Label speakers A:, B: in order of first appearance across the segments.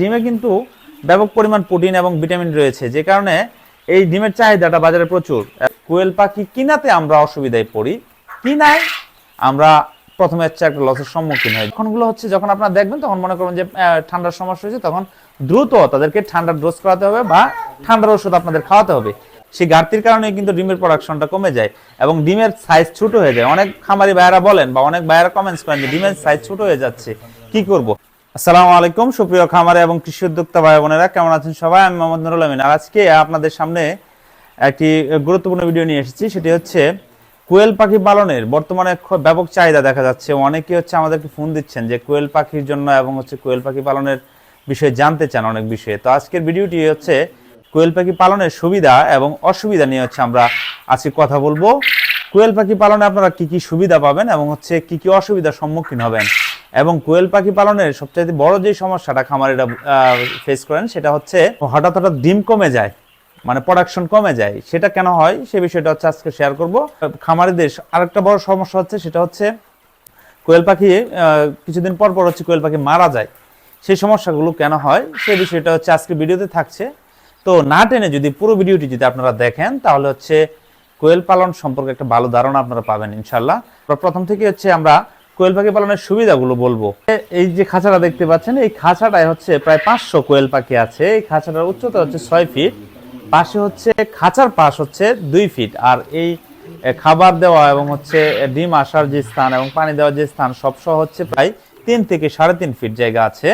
A: ডিমে কিন্তু ব্যাপক পরিমাণ প্রোটিন এবং ভিটামিন রয়েছে, যে কারণে এই ডিমের চাহিদাটা বাজারে প্রচুর। কোয়েল পাখি কিনাতে আমরা অসুবিধায় পড়ি, কিনায় আমরা প্রথমে হচ্ছে একটা লসের সম্মুখীন হই। যখনগুলো হচ্ছে যখন আপনারা দেখবেন তখন মনে করবেন যে ঠান্ডার সমস্যা হয়েছে, তখন দ্রুত তাদেরকে ঠান্ডার ডোজ করাতে হবে বা ঠান্ডার ওষুধ আপনাদের খাওয়াতে হবে। সেই ঘাটতির কারণে কিন্তু ডিমের প্রোডাকশনটা কমে যায় এবং ডিমের সাইজ ছোট হয়ে যায়। অনেক খামারি ভাইয়েরা বলেন বা অনেক ভাইয়েরা কমেন্টস করেন যে ডিমের সাইজ ছোট হয়ে যাচ্ছে, কি করব। আসসালামু আলাইকুম সুপ্রিয় খামারে এবং কৃষি উদ্যোক্তা ভাই বোনেরা, কেমন আছেন সবাই? আমি মোহাম্মদ নুরুল আমিন। আর আজকে আপনাদের সামনে একটি গুরুত্বপূর্ণ ভিডিও নিয়ে এসেছি। সেটি হচ্ছে কোয়েল পাখি পালনের বর্তমানে ব্যাপক চাহিদা দেখা যাচ্ছে। অনেকে হচ্ছে আমাদেরকে ফোন দিচ্ছেন যে কোয়েল পাখির জন্য এবং হচ্ছে কোয়েল পাখি পালনের বিষয়ে জানতে চান অনেক বিষয়ে। তো আজকের ভিডিওটি হচ্ছে কোয়েল পাখি পালনের সুবিধা এবং অসুবিধা নিয়ে হচ্ছে আমরা আজকে কথা বলবো। কোয়েল পাখি পালনে আপনারা কি কি সুবিধা পাবেন এবং হচ্ছে কি কি অসুবিধার সম্মুখীন হবেন, এবং কোয়েল পাখি পালনের সবচেয়ে বড় যে সমস্যাটা খামারিরা ফেস করেন সেটা হচ্ছে হঠাৎ হঠাৎ ডিম কমে যায়, মানে প্রোডাকশন কমে যায়। সেটা কেন হয় সে বিষয়টা হচ্ছে আজকে শেয়ার করব। খামারিদের আরেকটা বড় সমস্যা হচ্ছে, সেটা হচ্ছে কোয়েল পাখি কিছুদিন পর পর হচ্ছে কোয়েল পাখি মারা যায়। সেই সমস্যাগুলো কেন হয় সে বিষয়টা হচ্ছে আজকে ভিডিওতে থাকছে। তো না টেনে যদি পুরো ভিডিওটি যদি আপনারা দেখেন তাহলে হচ্ছে কোয়েল পালন সম্পর্কে একটা ভালো ধারণা আপনারা পাবেন ইনশাল্লাহ। প্রথম থেকে হচ্ছে আমরা কোয়েল পাখি পালনের সুবিধাগুলো বলবো। এই যে খাঁচাটা দেখতে পাচ্ছেন, এই খাঁচাটায় হচ্ছে প্রায় 500 কোয়েল পাখি আছে। এই খাঁচাটার উচ্চতা হচ্ছে 6 ফিট, পাশে হচ্ছে খাঁচার পাশ হচ্ছে 2 ফিট, আর এই খাবার দেওয়া এবং হচ্ছে ডিম আসার যে স্থান এবং পানি দেওয়ার যে স্থান সব সহ হচ্ছে প্রায় 3 থেকে 3.5 ফিট জায়গা আছে।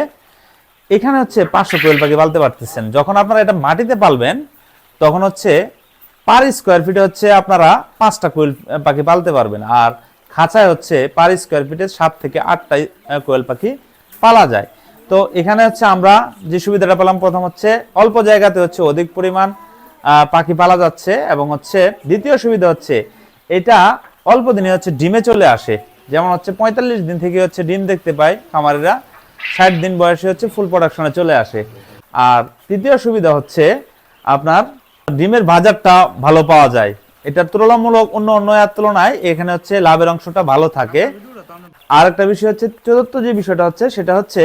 A: এখানে হচ্ছে 500 কোয়েল পাখি পালতে পারতেছেন। যখন আপনারা এটা মাটিতে পালবেন তখন হচ্ছে পার স্কোয়ার ফিটে হচ্ছে আপনারা 5টা কোয়েল পাখি পালতে পারবেন, আর খাঁচায় হচ্ছে পার স্কোয়ার ফিটে 7 থেকে 8টা কোয়েল পাখি পালা যায়। তো এখানে হচ্ছে আমরা যে সুবিধাটা পেলাম, প্রথম হচ্ছে অল্প জায়গাতে হচ্ছে অধিক পরিমাণ পাখি পালা যাচ্ছে, এবং হচ্ছে দ্বিতীয় সুবিধা হচ্ছে এটা অল্প দিনে হচ্ছে ডিমে চলে আসে। যেমন হচ্ছে 45 দিন থেকে হচ্ছে ডিম দেখতে পায় খামারিরা, 60 দিন বয়সে হচ্ছে ফুল প্রোডাকশনে চলে আসে। আর তৃতীয় সুবিধা হচ্ছে আপনার ডিমের বাজারটা ভালো পাওয়া যায়। এটার তুলনামূলক অন্য তুলনায় এখানে হচ্ছে লাভের অংশটা ভালো থাকে। আর একটা বিষয় হচ্ছে চতুর্থ যে বিষয়টা হচ্ছে সেটা হচ্ছে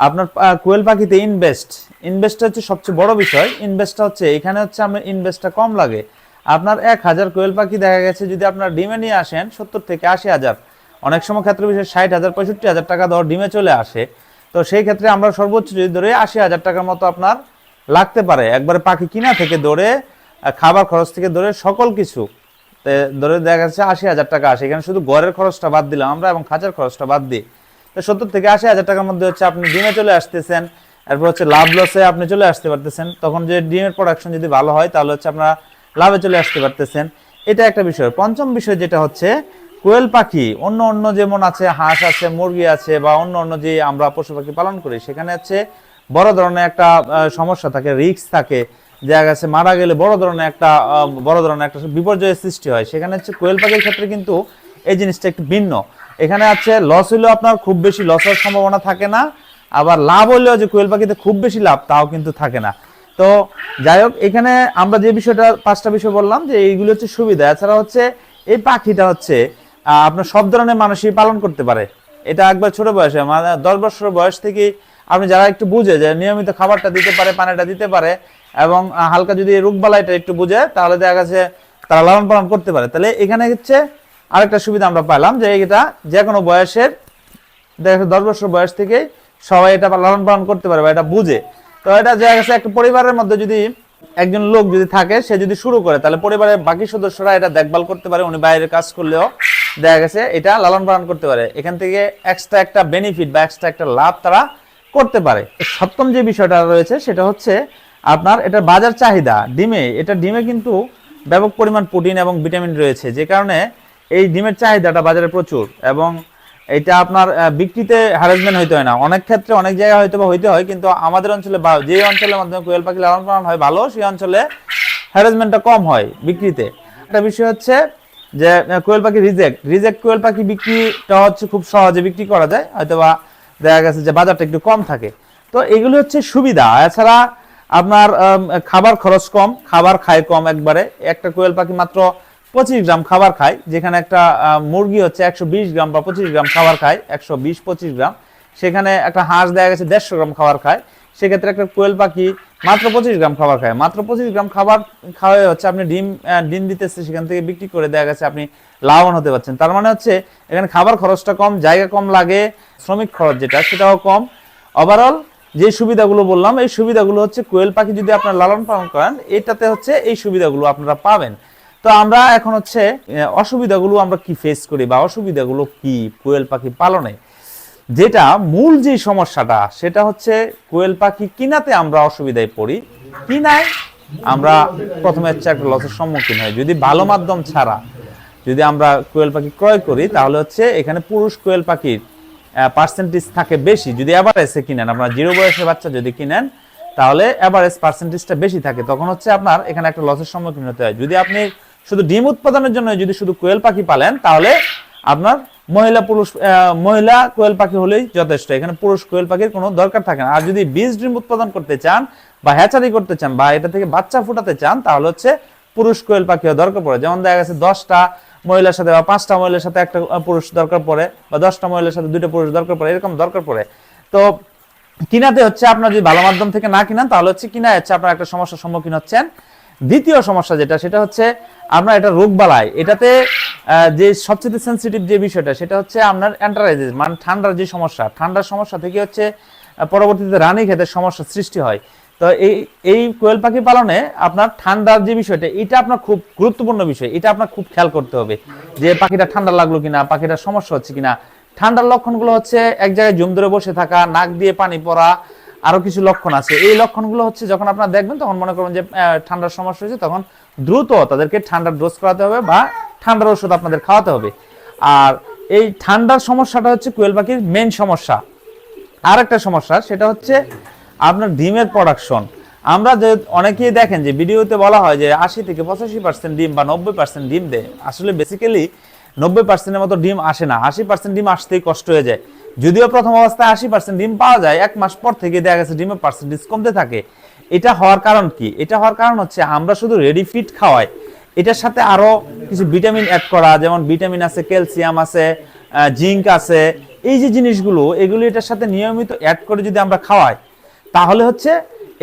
A: আপনার কোয়েল পাখিতে ইনভেস্ট হচ্ছে সবচেয়ে বড় বিষয়। ইনভেস্টটা হচ্ছে এখানে হচ্ছে আপনার ইনভেস্টটা কম লাগে। আপনার 1000 কোয়েল পাখি দেখা গেছে যদি আপনার ডিমে নিয়ে আসেন 70 থেকে 80,000, অনেক সময় ক্ষেত্রে বিশেষ 60,000 65,000 টাকা দর ডিমে চলে আসে। তো সেই ক্ষেত্রে আমরা সর্বোচ্চ যদি ধরে 80,000 টাকার মতো আপনার লাগতে পারে একবারে পাখি কিনা থেকে ধরে, খাবার খরচ থেকে ধরে সকল কিছু ধরে দেখা যাচ্ছে 80,000 টাকা আসে। এখানে শুধু ঘরের খরচটা বাদ দিলাম আমরা এবং খাঁচার খরচটা বাদ দিই, তো 70 থেকে 80,000 টাকার মধ্যে হচ্ছে আপনি ডিমে চলে আসতেছেন। এরপর হচ্ছে লাভ লসে আপনি চলে আসতে পারতেছেন। তখন যে ডিমের প্রোডাকশন যদি ভালো হয় তাহলে হচ্ছে আপনারা লাভে চলে আসতে পারতেছেন। এটা একটা বিষয়। পঞ্চম বিষয় যেটা হচ্ছে কোয়েল পাখি অন্য যেমন আছে হাঁস আছে, মুরগি আছে বা অন্য যে আমরা পশু পাখি পালন করি, সেখানে হচ্ছে বড় ধরনের একটা সমস্যা থাকে, রিস্ক থাকে। দেখা গেছে মারা গেলে বড় ধরনের একটা বিপর্যয়ের সৃষ্টি হয়। সেখানে হচ্ছে কোয়েল পাখির ক্ষেত্রে কিন্তু এই জিনিসটা একটু ভিন্ন। এখানে আছে লস হইলেও আপনার খুব বেশি লস হওয়ার সম্ভাবনা থাকে না, আবার লাভ হইলেও যে কোয়েল পাখিতে খুব বেশি লাভ তাও কিন্তু থাকে না। তো যাই হোক, এখানে আমরা যে বিষয়টা 5টা বিষয় বললাম যে এইগুলো হচ্ছে সুবিধা। এছাড়া হচ্ছে এই পাখিটা হচ্ছে আপনার সব ধরনের মানুষই পালন করতে পারে। এটা একবার ছোট বয়সে মানে 10 বছর বয়স থেকে আপনি যারা একটু বুঝে যে নিয়মিত খাবারটা দিতে পারে, পানিটা দিতে পারে এবং হালকা যদি রোগবালাইটা একটু বুঝে তাহলে দেখা গেছে তারা লালন পালন করতে পারে। তাহলে এখানে হচ্ছে আরেকটা সুবিধা আমরা পাইলাম যে এটা যে কোনো বয়সের, দেখা যাচ্ছে 10 বছর বয়স থেকে সবাই এটা লালন পালন করতে পারে বা এটা বুঝে। তো এটা দেখা গেছে একটা পরিবারের মধ্যে যদি একজন লোক যদি থাকে, সে যদি শুরু করে তাহলে পরিবারের বাকি সদস্যরা এটা দেখভাল করতে পারে। উনি বাইরের কাজ করলেও দেখা গেছে এটা লালন পালন করতে পারে। এখান থেকে এক্সট্রা একটা বেনিফিট বা এক্সট্রা একটা লাভ তারা করতে পারে। সপ্তম যে বিষয়টা রয়েছে সেটা হচ্ছে আপনার এটার বাজার চাহিদা। ডিমে কিন্তু ব্যাপক পরিমাণ প্রোটিন এবং ভিটামিন রয়েছে, যে কারণে এই ডিমের চাহিদাটা বাজারে প্রচুর, এবং এটা আপনার বিক্রিতে হ্যারাসমেন্ট হইতে হয় না। অনেক ক্ষেত্রে অনেক জায়গায় হয়তো বা হইতে হয়, কিন্তু আমাদের অঞ্চলে বা যে অঞ্চলের মাধ্যমে কোয়েল পাখি লালন পালন হয় ভালো, সেই অঞ্চলে হ্যারাসমেন্টটা কম হয় বিক্রিতে। একটা বিষয় হচ্ছে যে কোয়েল পাখি রিজেক্ট কোয়েল পাখি বিক্রিটা হচ্ছে খুব সহজে বিক্রি করা যায়, হয়তো বা দেখা গেছে যে বাজারটা একটু কম থাকে। তো এগুলো হচ্ছে সুবিধা। এছাড়া আপনার খাবার খরচ কম, খাবার খায় কম। একবারে একটা কোয়েল পাখি মাত্র 25 গ্রাম খাবার খায়, যেখানে একটা মুরগি হচ্ছে 120 গ্রাম বা 25 গ্রাম খাবার খায়, 120-25 গ্রাম। সেখানে একটা হাঁস দেখা গেছে 150 গ্রাম খাবার খায়। সেক্ষেত্রে একটা কোয়েল পাখি মাত্র 25 গ্রাম খাবার খায়, মাত্র 25 গ্রাম খাবার খাওয়ায় হচ্ছে আপনি ডিম দিতেছে, সেখান থেকে বিক্রি করে দেখা গেছে আপনি লাভবান হতে পারছেন। তার মানে হচ্ছে এখানে খাবার খরচটা কম, জায়গা কম লাগে, শ্রমিক খরচ যেটা সেটাও কম। ওভারঅল যে সুবিধাগুলো বললাম এই সুবিধাগুলো হচ্ছে কোয়েল পাখি যদি আপনারা লালন পালন করেন এটাতে হচ্ছে এই সুবিধাগুলো আপনারা পাবেন। তো আমরা এখন হচ্ছে অসুবিধাগুলো আমরা কি ফেস করি বা অসুবিধাগুলো কি কোয়েল পাখি পালনে, যেটা মূল যে সমস্যাটা সেটা হচ্ছে কোয়েল পাখি কিনাতে আমরা অসুবিধায় পড়ি। কিনায় আমরা প্রথমে হচ্ছে একটা লসের সম্মুখীন হই। যদি ভালো মাধ্যম ছাড়া যদি আমরা কোয়েল পাখি ক্রয় করি তাহলে হচ্ছে এখানে পুরুষ কোয়েল পাখির পার্সেন্টেজ থাকে বেশি। যদি এভারেজে কিনেন, আপনার 0 বয়সের বাচ্চা যদি কিনেন তাহলে এভারেজ পার্সেন্টেজটা বেশি থাকে, তখন হচ্ছে আপনার এখানে একটা লসের সম্মুখীন হতে হয়। যদি আপনি শুধু ডিম উৎপাদনের জন্য যদি শুধু কোয়েল পাখি পালেন তাহলে আপনার মহিলা কোয়েল পাখি হলেই যথেষ্ট, এখানে পুরুষ কোয়েল পাখির কোনো দরকার থাকে না। আর যদি বীজ ডিম উৎপাদন করতে চান বা হ্যাচারি করতে চান বা এটা থেকে বাচ্চা ফুটাতে চান তাহলে হচ্ছে পুরুষ কোয়েল পাখিও দরকার পড়ে। যেমন দেখা গেছে 10টা মহিলার সাথে বা 5টা মহিলার সাথে একটা পুরুষ দরকার পড়ে, বা 10টা মহিলার সাথে 2টা পুরুষ দরকার পড়ে, এরকম দরকার পড়ে। তো কিনাতে হচ্ছে আপনার যদি ভালো মাধ্যম থেকে না কিনেন তাহলে হচ্ছে কিনা হচ্ছে আপনার একটা সমস্যার সম্মুখীন হচ্ছেন। দ্বিতীয় সমস্যা যেটা সেটা হচ্ছে আপনার এটা রোগ বালাই, এটাতে যে সবচেয়ে সেন্সিটিভ যে বিষয়টা সেটা হচ্ছে আপনার অ্যান্টারাইজিস, মানে ঠান্ডার যে সমস্যা, ঠান্ডার সমস্যা থেকে হচ্ছে পরবর্তীতে রানী ক্ষেতের সমস্যা সৃষ্টি হয়। তো এই কোয়েল পাখি পালনে আপনার ঠান্ডার যে বিষয়টা এটা আপনার খুব গুরুত্বপূর্ণ বিষয়, এটা আপনার খুব খেয়াল করতে হবে যে পাখিটা ঠান্ডা লাগলো কিনা, পাখিটার সমস্যা হচ্ছে কিনা। ঠান্ডার লক্ষণগুলো হচ্ছে এক জায়গায় জুম ধরে বসে থাকা, নাক দিয়ে পানি পড়া, আরো কিছু লক্ষণ আছে। এই লক্ষণগুলো হচ্ছে যখন আপনারা দেখবেন তখন মনে করবেন যে ঠান্ডার সমস্যা হয়েছে, তখন দ্রুত তাদেরকে ঠান্ডার ডোজ করাতে হবে বা ঠান্ডার ওষুধ আপনাদের খাওয়াতে হবে। আর এই ঠান্ডার সমস্যাটা হচ্ছে কোয়েল পাখির মেইন সমস্যা। আর একটা সমস্যা সেটা হচ্ছে আপনার ডিমের প্রোডাকশন। আমরা যে অনেকেই দেখেন যে ভিডিওতে বলা হয় যে 80 থেকে 85% ডিম বা 90% ডিম দেয়, আসলে বেসিক্যালি 90%-এর মতো ডিম আসে না, 80% ডিম আসতেই কষ্ট হয়ে যায়। যদিও প্রথম অবস্থায় 80% ডিম পাওয়া যায়, 1 মাস পর থেকে দেখা গেছে ডিমের পার্সেন্টেজ কমতে থাকে। এটা হওয়ার কারণ কি? এটা হওয়ার কারণ হচ্ছে আমরা শুধু রেডি ফিড খাওয়াই, এটার সাথে আরো কিছু ভিটামিন অ্যাড করা, যেমন ভিটামিন আছে, ক্যালসিয়াম আছে, জিঙ্ক আছে, এই যে জিনিসগুলো এগুলো এটার সাথে নিয়মিত অ্যাড করে যদি আমরা খাওয়াই তাহলে হচ্ছে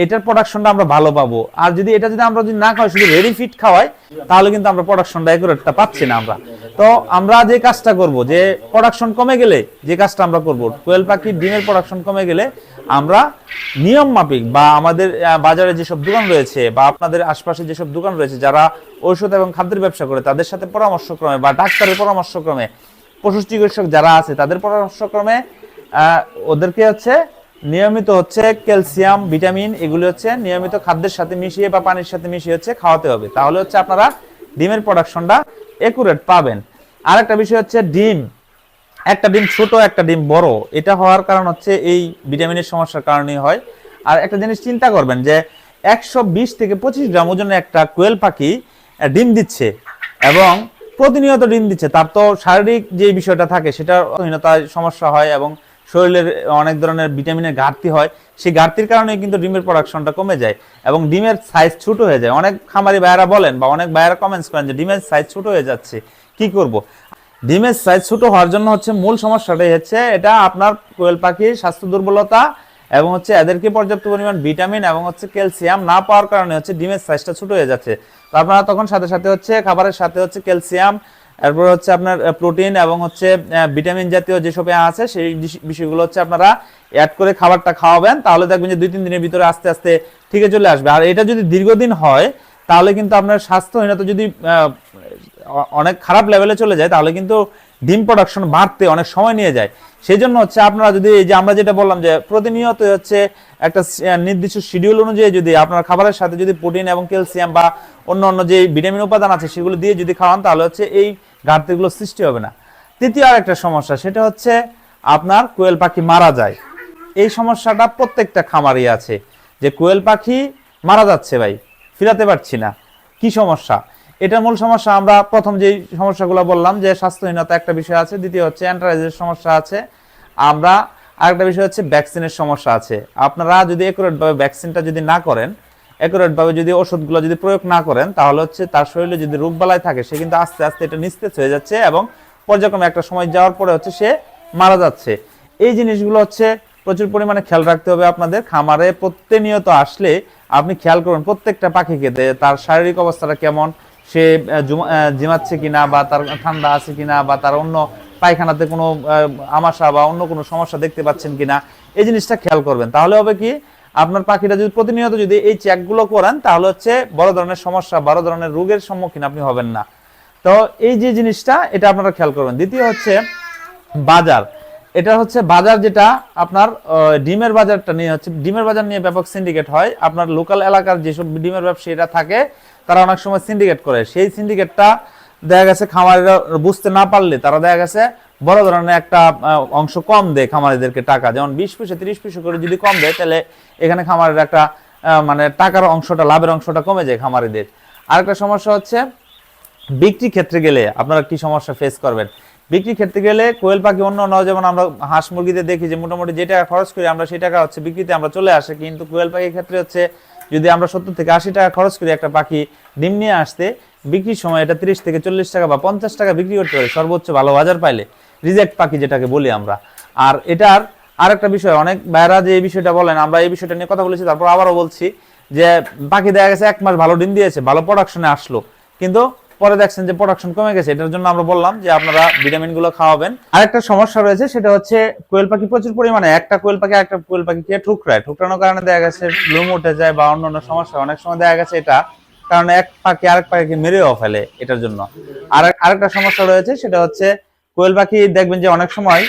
A: এটার প্রোডাকশনটা আমরা ভালো পাবো। আর যদি এটা যদি আমরা যদি না খাওয়াই, শুধু রেডি ফিড খাওয়াই, তাহলে কিন্তু আমরা প্রোডাকশনটা একুরেটটা পাচ্ছি না আমরা। তো আমরা যে কাজটা করব, যে প্রোডাকশন কমে গেলে যে কাজটা আমরা করব, কোয়েল পাখির ডিমের প্রোডাকশন কমে গেলে আমরা নিয়ম মাফিক বা আমাদের বাজারে যেসব দোকান রয়েছে বা আপনাদের আশপাশে যেসব দোকান রয়েছে যারা ঔষধ এবং খাদ্যের ব্যবসা করে তাদের সাথে পরামর্শক্রমে বা ডাক্তারের পরামর্শক্রমে, পশু চিকিৎসক যারা আছে তাদের পরামর্শক্রমে ওদেরকে হচ্ছে নিয়মিত হচ্ছে ক্যালসিয়াম, ভিটামিন এগুলো হচ্ছে নিয়মিত খাদ্যের সাথে মিশিয়ে বা পানির সাথে মিশিয়ে হচ্ছে খাওয়াতে হবে, তাহলে হচ্ছে আপনারা ডিমের প্রোডাকশনটা একুরেট পাবেন। আর একটা বিষয় হচ্ছে ডিম, একটা ডিম ছোট একটা ডিম বড়, এটা হওয়ার কারণ হচ্ছে এই ভিটামিনের সমস্যার কারণেই হয়। আর একটা জিনিস চিন্তা করবেন যে 120 থেকে 25 গ্রাম ওজনের একটা কোয়েল পাখি ডিম দিচ্ছে এবং প্রতিনিয়ত ডিম দিচ্ছে, তার তো শারীরিক যে বিষয়টা থাকে সেটা হীনতায় সমস্যা হয় এবং শরীরের অনেক ধরনের ভিটামিনের ঘাটতি হয়। সেই ঘাটতির কারণে কিন্তু ডিমের প্রোডাকশনটা কমে যায় এবং ডিমের সাইজ ছোট হয়ে যায়। অনেক খামারি ভাইয়েরা বলেন বা অনেক ভাইয়েরা কমেন্টস করেন যে ডিমের সাইজ ছোট হয়ে যাচ্ছে, কি করব? ডিমের সাইজ ছোট হওয়ার জন্য হচ্ছে মূল সমস্যাটাই হচ্ছে এটা আপনার কোয়েল পাখির স্বাস্থ্য দুর্বলতা এবং হচ্ছে এদেরকে পর্যাপ্ত পরিমাণ ভিটামিন এবং হচ্ছে ক্যালসিয়াম না পাওয়ার কারণে হচ্ছে ডিমের সাইজটা ছোট হয়ে যাচ্ছে। তো আপনারা তখন সাথে সাথে হচ্ছে খাবারের সাথে হচ্ছে ক্যালসিয়াম, এরপর হচ্ছে আপনার প্রোটিন এবং হচ্ছে ভিটামিন জাতীয় যেসব আছে সেই বিষয়গুলো হচ্ছে আপনারা অ্যাড করে খাবারটা খাওয়াবেন, তাহলে দেখবেন যে 2-3 দিনের ভিতরে আস্তে আস্তে ঠিকই চলে আসবে। আর এটা যদি দীর্ঘদিন হয় তাহলে কিন্তু আপনার স্বাস্থ্যহীনতা যদি অনেক খারাপ লেভেলে চলে যায় তাহলে কিন্তু ডিম প্রোডাকশন বাড়তে অনেক সময় নিয়ে যায়। সেই জন্য হচ্ছে আপনারা যদি এই যে আমরা যেটা বললাম যে প্রতিনিয়ত হচ্ছে একটা নির্দিষ্ট শিডিউল অনুযায়ী যদি আপনার খাবারের সাথে যদি প্রোটিন এবং ক্যালসিয়াম বা অন্য অন্য যে ভিটামিন উপাদান আছে সেগুলো দিয়ে যদি খাওয়ান তাহলে হচ্ছে এই ঘাটতিগুলো সৃষ্টি হবে না। তৃতীয় আর একটা সমস্যা সেটা হচ্ছে আপনার কোয়েল পাখি মারা যায়। এই সমস্যাটা প্রত্যেকটা খামারই আছে যে কোয়েল পাখি মারা যাচ্ছে, ভাই ফিরাতে পারছি না, কি সমস্যা? এটা মূল সমস্যা আমরা প্রথম যে সমস্যাগুলো বললাম যে স্বাস্থ্যহীনতা একটা বিষয় আছে, দ্বিতীয় হচ্ছে অ্যান্টারাইজের সমস্যা আছে, আমরা আরেকটা বিষয় হচ্ছে ভ্যাকসিনের সমস্যা আছে। আপনারা যদি একুরেট ভাবে ভ্যাকসিনটা যদি না করেন, একুরেট ভাবে যদি ওষুধগুলো যদি প্রয়োগ না করেন তাহলে হচ্ছে তার শরীরে যদি রোগবালাই থাকে সে কিন্তু আস্তে আস্তে এটা নিস্তেজ হয়ে যাচ্ছে এবং পর্যায়ক্রমে একটা সময় যাওয়ার পরে হচ্ছে সে মারা যাচ্ছে। এই জিনিসগুলো হচ্ছে প্রচুর পরিমাণে খেয়াল রাখতে হবে আপনাদের। খামারে প্রতিনিয়ত আসলে আপনি খেয়াল করুন প্রত্যেকটা পাখিকে তার শারীরিক অবস্থাটা কেমন, সে জিমাচ্ছে কিনা, বা তার ঠান্ডা আছে কিনা, বা তার অন্য পায়খানাতে কোনো আমাশা বা অন্য কোনো সমস্যা দেখতে পাচ্ছেন কিনা, এই জিনিসটা খেয়াল করবেন। তাহলে হবে কি, আপনার পাখিটা যদি প্রতিনিয়ত যদি এই চেকগুলো করেন তাহলে হচ্ছে বড় ধরনের সমস্যা, বড় ধরনের রোগের সম্মুখীন আপনি হবেন না। তো এই যে জিনিসটা, এটা আপনারা খেয়াল করবেন। দ্বিতীয় হচ্ছে বাজার। এটা হচ্ছে বাজার, যেটা আপনার ডিমের বাজারটা নিয়ে হচ্ছে, ডিমের বাজার নিয়ে ব্যাপক সিন্ডিকেট হয়। আপনার লোকাল এলাকার যেসব ডিমের ব্যবসায়ীরা থাকে তারা অনেক সময় সিন্ডিকেট করে। সেই সিন্ডিকেটটা দেখা গেছে খামারিরা বুঝতে না পারলে তারা দেখা গেছে বড় ধরনের একটা অংশ কম দেয় খামারিদেরকে টাকা, যেমন 20 পয়সা 30 পয়সা করে যদি কম দেয়, তাহলে এখানে খামারের একটা মানে টাকার অংশটা, লাভের অংশটা কমে যায় খামারিদের। আরেকটা সমস্যা হচ্ছে বিক্রি ক্ষেত্রে গেলে আপনারা কি সমস্যা ফেস করবেন। বিক্রি ক্ষেত্রে গেলে কোয়েল পাখি অন্য যেমন আমরা হাঁস মুরগিতে দেখি যে মোটামুটি যে টাকা খরচ করি আমরা সেই টাকা হচ্ছে বিক্রিতে আমরা চলে আসে, কিন্তু কোয়েল পাখির ক্ষেত্রে হচ্ছে যদি আমরা 70 থেকে 80 টাকা খরচ করি একটা পাখি ডিম নিয়ে আসতে, বিক্রির সময় এটা 30 থেকে 40 টাকা বা 50 টাকা বিক্রি করতে পারে সর্বোচ্চ ভালো বাজার পাইলে, রিজেক্ট পাখি যেটাকে বলি আমরা। আর এটার আরেকটা বিষয়, অনেক ভাইরা যে এই বিষয়টা বলেন, আমরা এই বিষয়টা নিয়ে কথা বলেছি, তারপর আবারও বলছি যে পাখি দেখা গেছে 1 মাস ভালো ডিম দিয়েছে, ভালো প্রোডাকশনে আসলো, কিন্তু পরে দেখছেন যে প্রোডাকশন কমে গেছে। এটার জন্য আমরা বললাম যে আপনারা ভিটামিন গুলো খাওয়াবেন। আরেকটা সমস্যা রয়েছে, সেটা হচ্ছে কোয়েল পাখি প্রচুর পরিমাণে একটা কোয়েল পাখিকে ঠুকরানোর কারণে দেখা গেছে লোম উঠে যায় বা অন্যান্য সমস্যা অনেক সময় দেখা গেছে। এটা কারণ এক পাখি আরেক পাখিকে মেরেও ফেলে এটার জন্য। আরেকটা সমস্যা রয়েছে, সেটা হচ্ছে কোয়েল পাখি দেখবেন যে অনেক সময়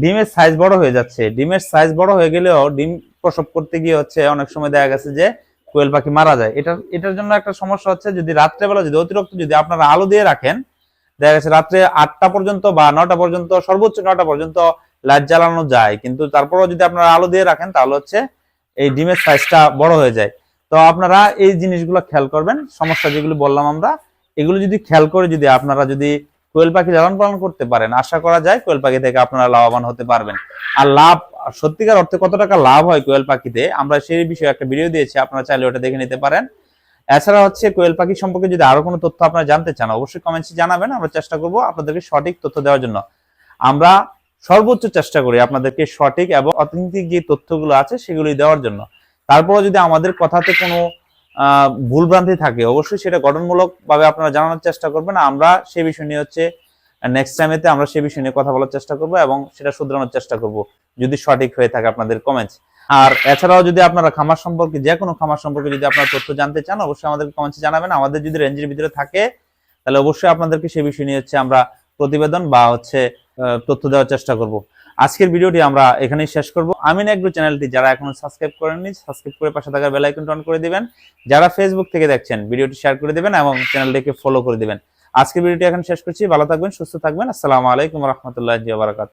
A: ডিমের সাইজ বড় হয়ে যাচ্ছে। ডিমের সাইজ বড় হয়ে গেলেও ডিম প্রসব করতে গিয়ে হচ্ছে অনেক সময় দেখা গেছে যে কোয়েল পাখি মারা যায়। এটার জন্য একটা সমস্যা হচ্ছে, যদি রাত্রেবেলা যদি অতিরিক্ত যদি আপনারা আলো দিয়ে রাখেন, দেখা গেছে রাত্রে 8টা পর্যন্ত বা 9টা পর্যন্ত, সর্বোচ্চ 9টা পর্যন্ত লাইট জ্বালানো যায়, কিন্তু তারপরেও যদি আপনারা আলো দিয়ে রাখেন তাহলে হচ্ছে এই ডিমের সাইজটা বড় হয়ে যায়। তো আপনারা এই জিনিসগুলো খেয়াল করবেন। সমস্যা যেগুলো বললাম আমরা, এগুলো যদি খেয়াল করে যদি আপনারা যদি কোয়েল পাখি লালন পালন করতে পারেন, আশা করা যায় কোয়েল পাখি থেকে আপনারা লাভবান হতে পারবেন। আর লাভ সত্যিকার অর্থে কত টাকা লাভ হয় কোয়েল পাখিতে, আমরা সেই বিষয়ে একটা ভিডিও দিয়েছি, আপনারা চাইলে ওটা দেখে নিতে পারেন। এছাড়া হচ্ছে কোয়েল পাখি সম্পর্কে যদি আরো কোনো তথ্য আপনারা জানতে চান, অবশ্যই কমেন্টসে জানাবেন, আমরা চেষ্টা করব আপনাদেরকে সঠিক তথ্য দেওয়ার জন্য। আমরা সর্বোচ্চ চেষ্টা করি আপনাদেরকে সঠিক এবং অথেন্টিক যে তথ্যগুলো আছে সেগুলি দেওয়ার জন্য। তারপরে যদি আমাদের কথাতে কোনো ভুলভ্রান্তি থাকে, অবশ্যই সেটা গঠনমূলক ভাবে আপনারা জানানোর চেষ্টা করবেন। আমরা সেই বিষয় নিয়ে হচ্ছে নেক্সট টাইমেতে আমরা সেই বিষয় নিয়ে কথা বলার চেষ্টা করব এবং সেটা শুধরানোর চেষ্টা করব যদি সঠিক হয়ে থাকে আপনাদের কমেন্টস। আর এছাড়াও যদি আপনারা খামার সম্পর্কে, যে কোনো খামার সম্পর্কে যদি আপনারা তথ্য জানতে চান, অবশ্যই আমাদেরকে কমেন্টসে জানাবেন। আমাদের যদি রেঞ্জের ভিতরে থাকে তাহলে অবশ্যই আপনাদেরকে সেই বিষয় নিয়ে হচ্ছে আমরা প্রতিবেদন বা হচ্ছে তথ্য দেওয়ার চেষ্টা করব। আজকের ভিডিওটি আমরা এখানেই শেষ করব। আমিন এগ্রো চ্যানেলটি যারা এখনো সাবস্ক্রাইব করেননি, সাবস্ক্রাইব করে পাশে থাকা বেল আইকনটি অন করে দিবেন। যারা ফেসবুক থেকে দেখছেন ভিডিওটি শেয়ার করে দিবেন এবং চ্যানেলটিকে ফলো করে দিবেন। আজকের ভিডিওটি এখন শেষ করছি। ভালো থাকবেন, সুস্থ থাকবেন। আসসালামু আলাইকুম ওয়া রাহমাতুল্লাহি ওয়া বারাকাতুহু।